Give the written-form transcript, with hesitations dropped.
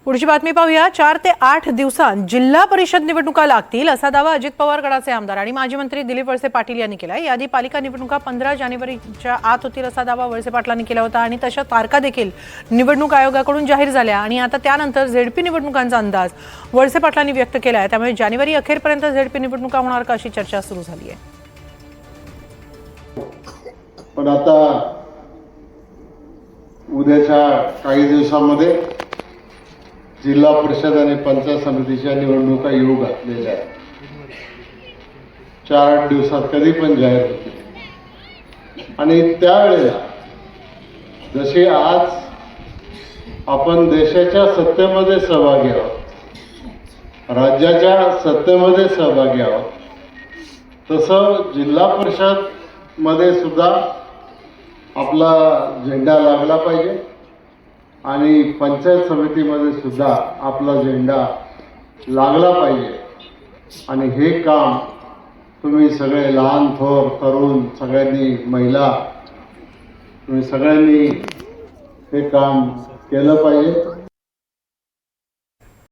पुढची बातमी पाहूया। 4 ते 8 दिवसांत जिल्हा परिषद निवडणुका लागतील असा दावा अजित पवार गटाचे आमदार आणि माजी मंत्री दिलीप वळसे पाटील यांनी केला। याआधी पालिका निवडणुका 15 जानेवारीच्या आत होतील असा दावा वळसे पाटलांनी केला होता आणि तशा तारखा देखील निवडणूक आयोगाकडून जाहीर झाल्या आणि आता त्यानंतर झेडपी निवडणुकांचा अंदाज वळसे पाटलांनी व्यक्त केला आहे। त्यामुळे जानेवारी अखेरपर्यंत झेडपी निवडणुका होणार का अशी चर्चा सुरू झाली आहे। पण आता उद्याच्या काही दिवसांमध्ये जिल्हा परिषद आणि पंचायत समितीच्या निवडणुका येऊ घातलेल्या आहेत। 4-8 दिवसात कधी पण जाहीर होतील आणि त्यावेळेला जसे आज आपण देशाच्या सत्तेमध्ये सहभागी आहोत, राज्याच्या सत्तेमध्ये सहभागी आहोत, तसं जिल्हा परिषद मध्ये सुद्धा आपला झेंडा लागला पाहिजे आणि पंचायत समितीमध्ये सुद्धा आपला झेंडा लागला पाहिजे। आणि हे काम तुम्ही सगळे लहान थोर तरुण सगळ्यांनी, महिला, तुम्ही सगळ्यांनी हे काम केलं पाहिजे।